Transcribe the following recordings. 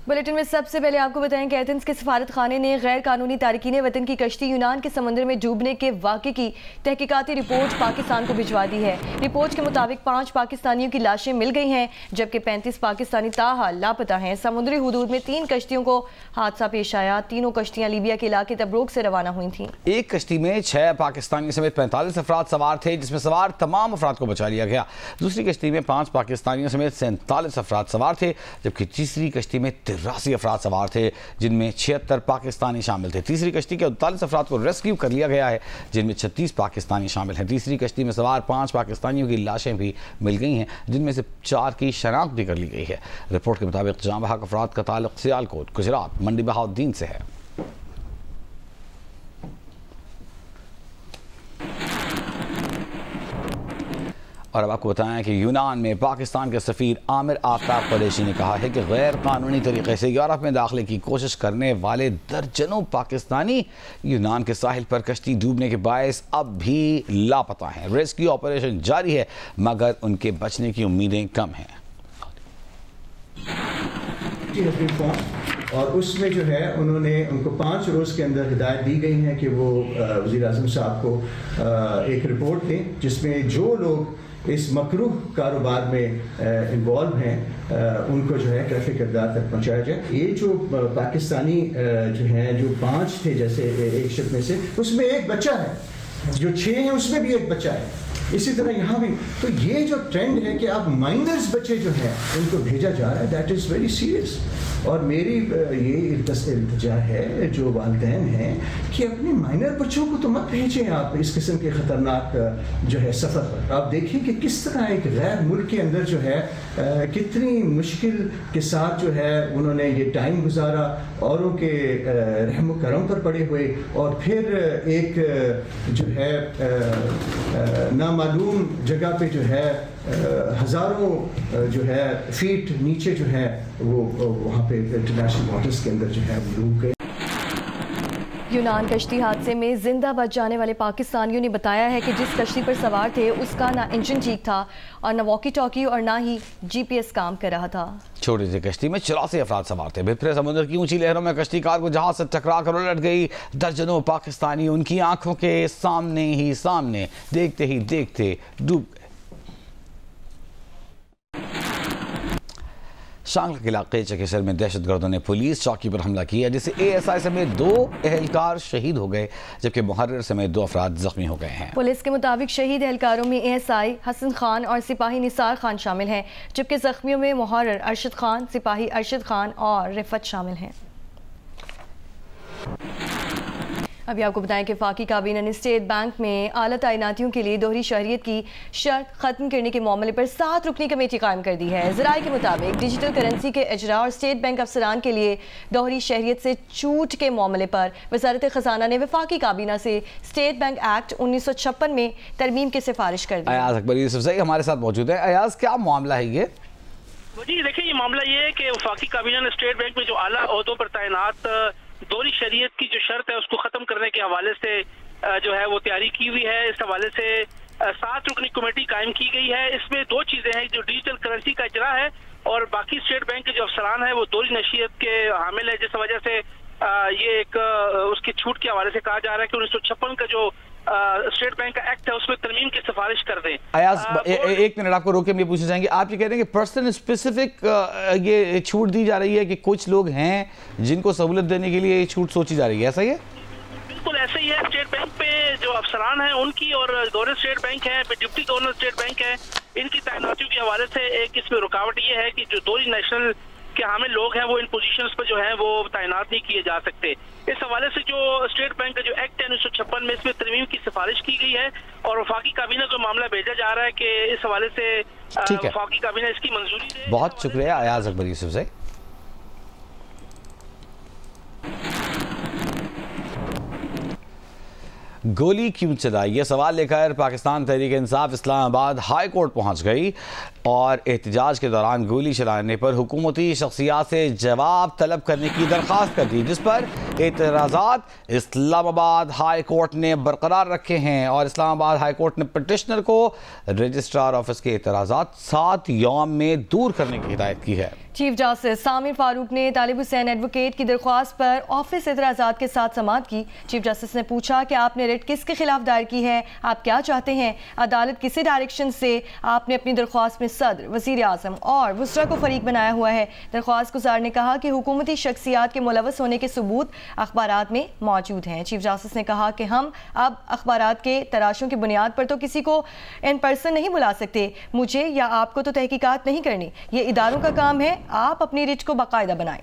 Bulletin में सबसे पहले आपको बताएं कि एथेंस के सफारत खाने ने गैर कानूनी तारकीन वतन की कश्ती यूनान के समंदर में डूबने के वाक़े की तहकीकाती रिपोर्ट पाकिस्तान को भिजवा दी है। रिपोर्ट के मुताबिक 5 पाकिस्तानियों की लाशें मिल गई हैं, जबकि 35 पाकिस्तानी ताहाल लापता हैं। समुद्री हुदूद में 3 कश्तियों को हादसा पेश आया। तीनों कश्तियाँ लीबिया के इलाके तब्रूक से रवाना हुई थीं। एक कश्ती में 6 पाकिस्तानी समेत 45 अफराद सवार थे, जिसमें सवार तमाम अफराद को बचा लिया गया। दूसरी कश्ती में 5 पाकिस्तानियों समेत 47 अफराद सवार थे, जबकि तीसरी कश्ती में 83 अफराद सवार थे, जिनमें 76 पाकिस्तानी शामिल थे। तीसरी कश्ती के 39 अफराद को रेस्क्यू कर लिया गया है, जिनमें 36 पाकिस्तानी शामिल हैं। तीसरी कश्ती में सवार 5 पाकिस्तानियों की लाशें भी मिल गई हैं, जिनमें से 4 की शनाख्त भी कर ली गई है। रिपोर्ट के मुताबिक जाँ बहक अफराद का ताल्लुक सियालकोट, गुजरात, मंडी बहाउद्दीन से है। और अब आपको बताएं कि यूनान में पाकिस्तान के सफ़ीर आमिर आफ्ताब कुरैशी ने कहा है कि गैर कानूनी तरीके से यूरोप में दाखिले की कोशिश करने वाले दर्जनों पाकिस्तानी यूनान के साहिल पर कश्ती डूबने के बायस अब भी लापता हैं। रेस्क्यू ऑपरेशन जारी है, मगर उनके बचने की उम्मीदें कम हैं। और उसमें जो है उन्होंने उनको 5 रोज़ के अंदर हिदायत दी गई है कि वो वज़ीर आज़म साहब को एक रिपोर्ट दें, जिसमें जो लोग इस मकरूह कारोबार में इन्वॉल्व हैं उनको जो है कैफे किरदार तक पहुंचाया जाए। ये जो पाकिस्तानी जो हैं, जो 5 थे जैसे एक शिप में से, उसमें एक बच्चा है, जो 6 हैं उसमें भी एक बच्चा है। इसी तरह यहाँ भी तो ये जो ट्रेंड है कि अब माइनर्स बच्चे जो हैं उनको भेजा जा रहा है, दैट इज़ वेरी सीरियस। और मेरी ये इल्तिजा है जो वालिदैन हैं कि अपने माइनर बच्चों को तो मत भेजें आप इस किस्म के ख़तरनाक जो है सफ़र पर। आप देखिए कि किस तरह एक गैर मुल्क के अंदर जो है कितनी मुश्किल के साथ जो है उन्होंने ये टाइम गुजारा, औरों के रहम करम पर पड़े हुए, और फिर एक जो है नामालूम जगह पे जो है हज़ारों जो है फीट नीचे जो है वो वहाँ पे इंटरनेशनल वाटर्स के अंदर जो है वो डूब गए। यूनान कश्ती हादसे में जिंदा बच जाने वाले पाकिस्तानियों ने बताया है कि जिस कश्ती पर सवार थे उसका ना इंजन ठीक था और ना वॉकी टॉकी और ना ही GPS काम कर रहा था। छोटी सी कश्ती में 84 अफराद सवार थे। भिफरे समुद्र की ऊंची लहरों में कश्ती कार को जहाज से टकरा कर उलट गई। दर्जनों पाकिस्तानी उनकी आंखों के सामने ही सामने देखते ही देखते डूब गए। शांगला के इलाके चकेसर में दहशतगर्दों ने पुलिस चौकी पर हमला किया, जिससे ASI समेत 2 एहलकार शहीद हो गए, जबकि मुहर्रिर समेत 2 अफराद जख्मी हो गए हैं। पुलिस के मुताबिक शहीद एहलकारों में ASI हसन खान और सिपाही निसार खान शामिल हैं, जबकि जख्मियों में मुहर्रिर अरशद खान, सिपाही अरशद खान और रिफत शामिल हैं। अभी आपको बताएं कि वफाकी काबीना ने स्टेट बैंक में आला तैनातियों के लिए दोहरी शहरियत की शर्त खत्म करने के मामले पर 7 रुकनी कमेटी कायम कर दी है। ज़राए के मुताबिक डिजिटल करेंसी के इजरा और स्टेट बैंक अफसरान के लिए दोहरी शहरियत से छूट के मामले पर वजारत खजाना ने वफाकी काबीना से स्टेट बैंक एक्ट 1956 में तरमीम की सिफारिश कर दी। अयाज अकबर यूसुफज़ई हमारे साथ मौजूद है। अयाज, क्या मामला है ये? जी देखिए, ये मामला ये है कि वफाकी काबीना ने स्टेट बैंक में जो आला ओहदों पर तैनात दोहरी शरीयत की जो शर्त है उसको खत्म करने के हवाले से जो है वो तैयारी की हुई है। इस हवाले से 7 रुकनी कमेटी कायम की गई है। इसमें 2 चीजें हैं, जो डिजिटल करेंसी का इजरा है और बाकी स्टेट बैंक के जो अफसरान है वो दोहरी नशीयत के हामिल है, जिस वजह से ये एक उसकी छूट के हवाले से कहा जा रहा है कि 1956 का जो स्टेट बैंक का एक्ट है उसमें तरमीम की सिफारिश कर दें। अयाज, 1 मिनट आपको रोके, हम ये पूछना चाहेंगे, आप ये कह रहे हैं कि पर्सन स्पेसिफिक ये छूट दी जा रही है कि कुछ लोग हैं जिनको सहूलत देने के लिए ये छूट सोची जा रही है, ऐसा ही है? बिल्कुल ऐसा ही है। स्टेट बैंक पे जो अफसरान हैं उनकी और गवर्नर स्टेट बैंक है, डिप्टी गवर्नर स्टेट बैंक है, इनकी तैनातियों के हवाले से एक इसमें रुकावट ये है कि जो दोहरी नेशनल के हामिल लोग हैं वो इन पोजीशंस पर जो है वो तैनात नहीं किए जा सकते। इस हवाले से जो स्टेट बैंक का जो एक्ट है 1956 में इसमें तरमीम की सिफारिश की गई है और वफाकी काबीना को मामला भेजा जा रहा है कि इस हवाले से वफाकी काबीना इसकी मंजूरी दे। बहुत शुक्रिया अयाज अकबर यूसुफज़ई। गोली क्यों चलाई, यह सवाल लेकर पाकिस्तान तहरीक इंसाफ इस्लामाबाद हाई कोर्ट पहुंच गई और एहतजाज के दौरान गोली चलाने पर हुकूमती शख्सियात से जवाब तलब करने की दरख्वास्त कर दी, जिस पर एतराज़ात इस्लामाबाद हाई कोर्ट ने बरकरार रखे हैं और इस्लामाबाद हाई कोर्ट ने पिटिशनर को रजिस्ट्रार ऑफिस के एतराज़ात 7 यौम में दूर करने की हिदायत की है। चीफ जस्टिस सामिर फारूक ने तालिब हुसैन एडवोकेट की दरख्वास्त पर ऑफिस एतराज़ात के साथ समाअत की। चीफ जस्टिस ने पूछा कि आपने रिट किसके खिलाफ दायर की है, आप क्या चाहते हैं, अदालत किसी डायरेक्शन से आपने अपनी दरख्वास्त में सदर, वज़ीर आज़म और वुज़रा को फरीक बनाया हुआ है। दरख्वास्त गुजार ने कहा कि हुकूमती शख्सियात के मुलव्वस होने के सबूत अखबारात में मौजूद हैं। चीफ जस्टिस ने कहा कि हम अब अखबारात के तराशों की बुनियाद पर तो किसी को इन पर्सन नहीं बुला सकते, मुझे या आपको तो तहकीकात नहीं करनी, ये इदारों का काम है, आप अपनी रिट को बाकायदा बनाएं।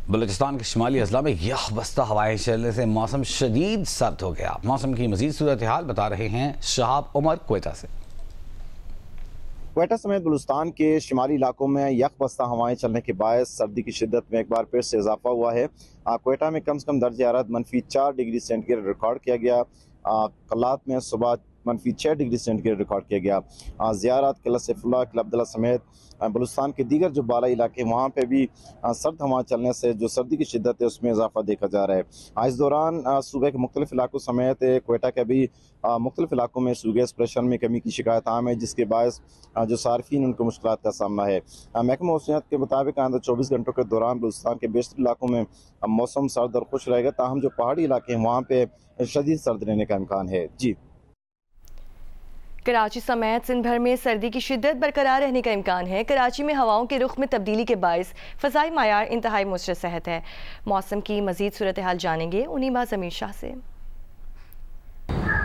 बलूचिस्तान के शुमाली अजला में यह बस्ता हवाएं चलने से मौसम शदीद सर्द हो गया। मौसम की मजीद सूरत हाल बता रहे हैं शहाब उमर क्वेटा से। क्वेटा समेत बलूचिस्तान के शुमाली इलाकों में यकबस्ता हवाएं चलने के बायस सर्दी की शिद्दत में एक बार फिर से इजाफा हुआ है। क्वेटा में कम से कम दर्ज हरारत -4 डिग्री सेंटीग्रेड रिकॉर्ड किया गया। कलात में सुबह -6 डिग्री सेंटीग्रेड रिकॉर्ड किया गया। ज़ियारत, किला सैफुल्लाह, किला अब्दुल्ला समेत बलूचिस्तान के दीगर जो बालाई इलाके वहाँ पे भी सर्द हवा चलने से जो सर्दी की शिद्दत है उसमें इजाफा देखा जा रहा है। इस दौरान सूबे के मुख्तलिफ इलाकों समेत क्वेटा के भी मुख्तलिफ इलाकों में सूगैस प्रेशर में कमी की शिकायत आम है, जिसके बायस जो सार्फिन उनको मुश्किलात का सामना है। महकमा मौसमियात के मुताबिक आइंदा 24 घंटों के दौरान बलूचिस्तान के बेशतर इलाकों में मौसम सर्द और खुश रहेगा, ताहम जो पहाड़ी इलाके हैं वहाँ पे शदीद सर्द रहने का इम्कान है। जी, कराची समेत सिंध भर में सर्दी की शिद्दत बरकरार रहने का इम्कान है। कराची में हवाओं के रुख में तब्दीली के बायस फ़ज़ाई मायार इंतहाई मुस्तरद है। मौसम की मज़ीद सूरत हाल जानेंगे उनीबा ज़मीर शाह से।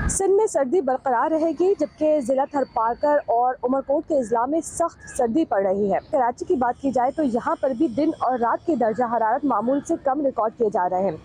सिंध में सर्दी बरकरार रहेगी, जबकि ज़िला थरपारकर और उमरकोट के अजला में सख्त सर्दी पड़ रही है। कराची की बात की जाए तो यहाँ पर भी दिन और रात के दर्जा हरारत मामूल से कम रिकॉर्ड किए जा रहे हैं।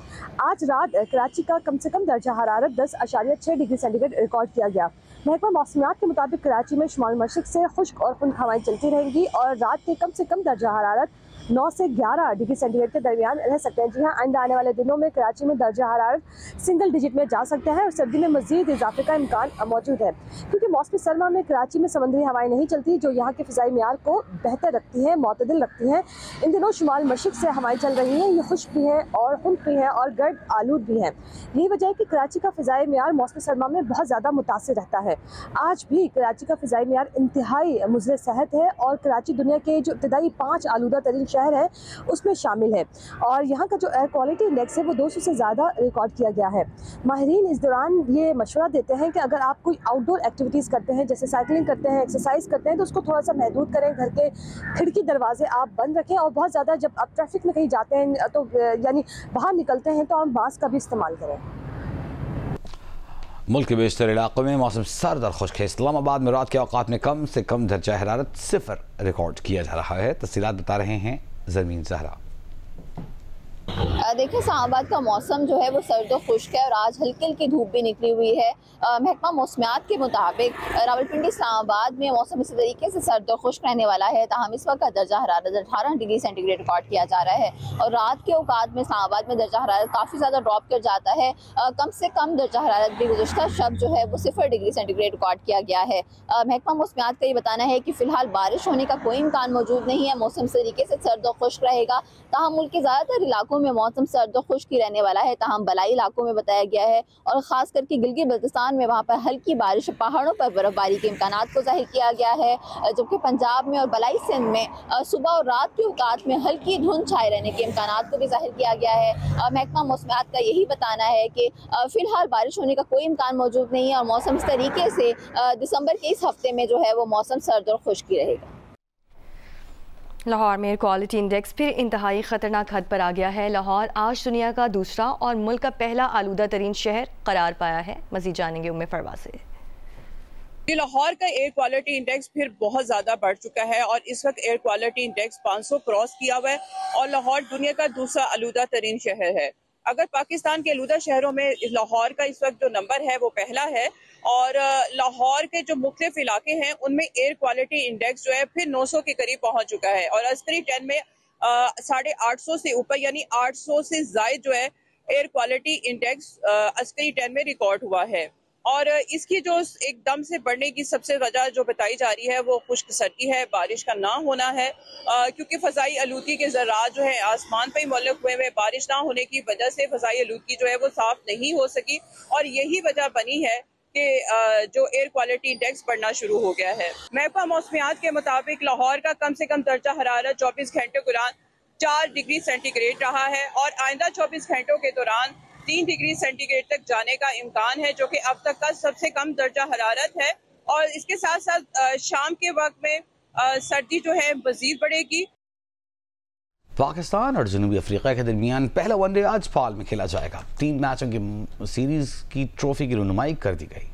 आज रात कराची का कम से कम दर्जा हरारत 10.6 डिग्री सेंटीग्रेड रिकॉर्ड किया गया। महकमा मौसमियात के मुताबिक कराची में शुमाल मशरिक़ से खुश्क और खुश्क हवाएं चलती रहेंगी और रात के कम से कम दर्जा हरारत 9 से 11 डिग्री सेंटीग्रेड के दरमियान रह सकते हैं। जी हाँ, आइंदा आने वाले दिनों में कराची में दर्जा हरारत सिंगल डिजिट में जा सकते हैं और सर्दी में मजीद इजाफे का इम्कान मौजूद है, क्योंकि मौसमी सरमा में कराची में समंदरी हवाएं नहीं चलती, जो यहाँ के फ़िज़ाई मियार को बेहतर रखती हैं, मुतदिल रखती हैं। इन दिनों शुमाल मशरिक़ से हवाएं चल रही हैं, ये खुश्क भी हैं और खुंक भी हैं और गर्द आलूद भी हैं। यही वजह है कि कराची का फ़िज़ाई मियार मौसमी सरमा में बहुत ज़्यादा मुतासिर रहता है। आज भी कराची का फ़िज़ाई मियार इंतहाई मुज़र सेहत है और कराची दुनिया के जो इब्तदाई 5 आलूदा तरीन शहर है उसमें शामिल है और यहाँ का जो एयर क्वालिटी इंडेक्स है वो 200 से ज़्यादा रिकॉर्ड किया गया है। माहिरीन इस दौरान ये मशवरा देते हैं कि अगर आप कोई आउटडोर एक्टिविटीज़ करते हैं, जैसे साइकिलिंग करते हैं, एक्सरसाइज करते हैं, तो उसको थोड़ा सा महदूद करें। घर के खिड़की दरवाजे आप बंद रखें और बहुत ज़्यादा जब आप ट्रैफिक में कहीं जाते हैं तो यानी बाहर निकलते हैं तो आप मास्क का भी इस्तेमाल करें। मुल्क के बेशतर इलाकों में मौसम सर्द और खुश्क है। इस्लामाबाद में रात के औकात में कम से कम दर्जा हरारत 0 रिकॉर्ड किया जा रहा है। तफसीलात बता रहे हैं ज़मीन ज़हरा। देखिए, इस्लामाबाद का मौसम जो है वो सर्द और खुश्क है और आज हल्की हल्की धूप भी निकली हुई है। महकमा मौसमियात के मुताबिक रावलपिंडी इस्लामाबाद में मौसम इसी तरीके से सर्द और खुश्क रहने वाला है। ताहम इस वक्त का दर्जा हरारत 18 डिग्री सेंटीग्रेड रिकॉर्ड किया जा रहा है और रात के औकात में इस्लामाबाद में दर्जा हरारत काफ़ी ज़्यादा ड्रॉप कर जाता है। कम से कम दर्जा हरारत भी गुज़श्ता शब जो है वो 0 डिग्री सेंटीग्रेड रिकॉर्ड किया गया है। महकमा मौसमियात का ये बताना है कि फ़िलहाल बारिश होने का कोई इम्कान मौजूद नहीं है। मौसम इस तरीके से सर्द और खुश्क रहेगा। ताहम मुल्क के ज़्यादातर इलाकों में मौसम सर्द और खुश्क ही रहने वाला है। ताहम बलाई इलाकों में बताया गया है और ख़ास करके गिलगित बल्तिस्तान में वहाँ पर हल्की बारिश, पहाड़ों पर बर्फबारी के इम्कानात को जाहिर किया गया है, जबकि पंजाब में और बलाई सिंध में सुबह और रात के औकात में हल्की धुंध छाए रहने के इम्कानात को भी जाहिर किया गया है। महकमा मौसमियात का यही बताना है कि फ़िलहाल बारिश होने का कोई इम्कान मौजूद नहीं है और मौसम इस तरीके से दिसंबर के इस हफ्ते में जो है वो मौसम सर्द और खुश्क ही रहेगा। लाहौर में एयर क्वालिटी इंडेक्स फिर इंतहाई ख़तरनाक हद पर आ गया है। लाहौर आज दुनिया का दूसरा और मुल्क का पहला आलूदा तरीन शहर करार पाया है। मज़ीद जानेंगे उम्मे फरवा से। लाहौर का एयर क्वालिटी इंडेक्स फिर बहुत ज़्यादा बढ़ चुका है और इस वक्त एयर क्वालिटी इंडेक्स 500 क्रॉस किया हुआ है और लाहौर दुनिया का दूसरा आलूदा तरीन शहर है। अगर पाकिस्तान के आलूदा शहरों में लाहौर का इस वक्त जो नंबर है वो पहला है और लाहौर के जो मुख्तलिफ इलाके हैं उनमें एयर क्वालिटी इंडेक्स जो है फिर 900 के करीब पहुंच चुका है और अस्करी 10 में 850 से ऊपर यानी 800 से ज़ायद जो है एयर क्वालिटी इंडेक्स अस्करी 10 में रिकॉर्ड हुआ है। और इसकी जो एकदम से बढ़ने की सबसे वजह जो बताई जा रही है वो खुश्क सर्दी है, बारिश का ना होना है, क्योंकि फ़ज़ाई आलूदगी के ज़रात जो है आसमान पर ही मुअल्लक़ हुए हुए, बारिश ना होने की वजह से फ़ज़ाई आलूदगी जो है वो साफ नहीं हो सकी और यही वजह बनी है कि जो एयर क्वालिटी इंडेक्स बढ़ना शुरू हो गया है। महकमा मौसमियात के मुताबिक लाहौर का कम से कम दर्जा हरारत 24 घंटे के दौरान 4 डिग्री सेंटीग्रेड रहा है और आइंदा 24 घंटों के दौरान 3 डिग्री सेंटीग्रेड तक जाने का इम्कान है, जो कि अब तक का सबसे कम दर्जा हरारत है। और इसके साथ साथ शाम के वक्त में सर्दी जो है मजीद बढ़ेगी। पाकिस्तान और जनूबी अफ्रीका के दरमियान पहला वनडे आज फाल में खेला जाएगा। 3 मैचों की सीरीज की ट्रॉफी की रुनुमाई कर दी गई।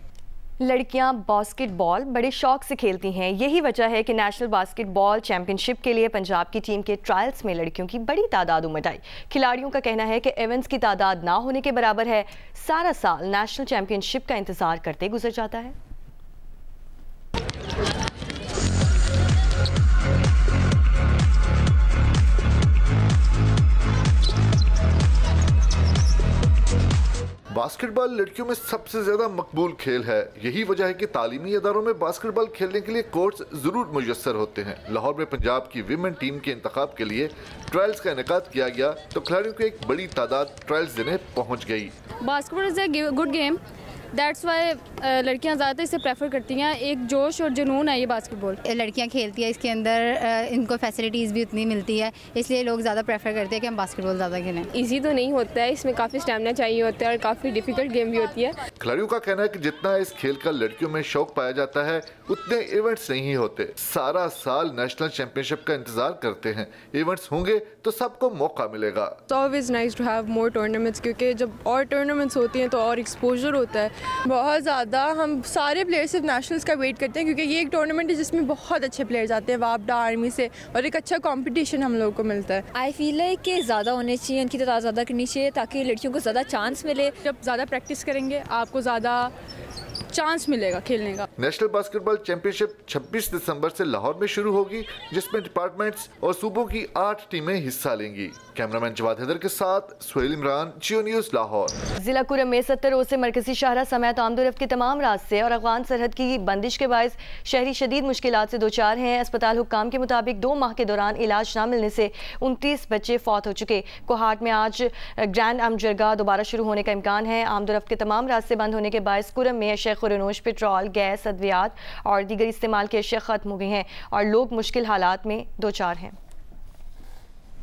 लड़कियां बास्केटबॉल बड़े शौक से खेलती हैं। यही वजह है कि नेशनल बास्केटबॉल चैंपियनशिप के लिए पंजाब की टीम के ट्रायल्स में लड़कियों की बड़ी तादाद उमड़ आई। खिलाड़ियों का कहना है कि इवेंट्स की तादाद ना होने के बराबर है। सारा साल नेशनल चैंपियनशिप का इंतजार करते गुजर जाता है। बास्केटबॉल लड़कियों में सबसे ज्यादा मकबूल खेल है। यही वजह है कि तालीमी इदारों में बास्केटबॉल खेलने के लिए कोर्ट्स जरूर मुयस्सर होते हैं। लाहौर में पंजाब की विमेन टीम के इंतखाब के लिए ट्रायल्स का इनेकाद किया गया तो खिलाड़ियों की एक बड़ी तादाद ट्रायल्स देने पहुंच गई। Basketball is a good game, that's why लड़कियां ज़्यादातर इसे प्रेफर करती हैं। एक जोश और जुनून है ये बास्केटबॉल। लड़कियां खेलती हैं, इसके अंदर इनको फैसिलिटीज़ भी उतनी मिलती है, इसलिए लोग ज़्यादा प्रेफर करते हैं कि हम बास्केटबॉल ज़्यादा खेलें। इजी तो नहीं होता है, इसमें काफ़ी स्टैमिना चाहिए होता है और काफ़ी डिफिकल्ट गेम भी होती है। खिलाड़ियों का कहना है कि जितना इस खेल का लड़कियों में शौक पाया जाता है उतने इवेंट्स नहीं होते। सारा साल नेशनल चैंपियनशिप का इंतजार करते हैं। इवेंट्स होंगे तो सबको मौका मिलेगा। It's always nice to have more tournaments, क्योंकि जब और टूर्नामेंट्स होती हैं तो और एक्सपोजर होता है बहुत ज़्यादा। हम सारे प्लेयर सिर्फ नेशनल्स का वेट करते हैं, क्योंकि ये एक टूर्नामेंट है जिसमें बहुत अच्छे प्लेयर्स आते हैं वापडा आर्मी से और एक अच्छा कंपटीशन हम लोगों को मिलता है। आई फील है कि ज़्यादा होने चाहिए, उनकी तादाद ज़्यादा करनी चाहिए ताकि लड़कियों को ज़्यादा चांस मिले। जब ज़्यादा प्रैक्टिस करेंगे आपको ज़्यादा चांस मिलेगा खेलने का। नेशनल बास्केटबॉल चैंपियनशिप 26 दिसंबर से लाहौर में शुरू होगी, जिसमें डिपार्टमेंट्स और सूबों की 8 टीमें हिस्सा लेंगी। कैमरामैन जवाद हैदर के साथ सुहेल इमरान, जियो न्यूज़ लाहौर। जिला कुरम में 70 रोज से मरकजी शाहरा समेत आमदोरफ्त के तमाम रास्ते और अफगान सरहद की बंदिश के बायस शहरी शदीद मुश्किलात से दो चार हैं। अस्पताल हुक्काम के मुताबिक 2 माह के दौरान इलाज न मिलने से 29 बच्चे फौत हो चुके। कोहाट में आज ग्रैंड अमजरगा दोबारा शुरू होने का इम्कान है। आमदोरफ्त के तमाम रास्ते बंद होने के बायस कुरम में अशिया खुरनोश, पेट्रोल, गैस, अद्वियात और दीगर इस्तेमाल की अशिया खत्म हो गई हैं और लोग मुश्किल हालात में दो चार हैं।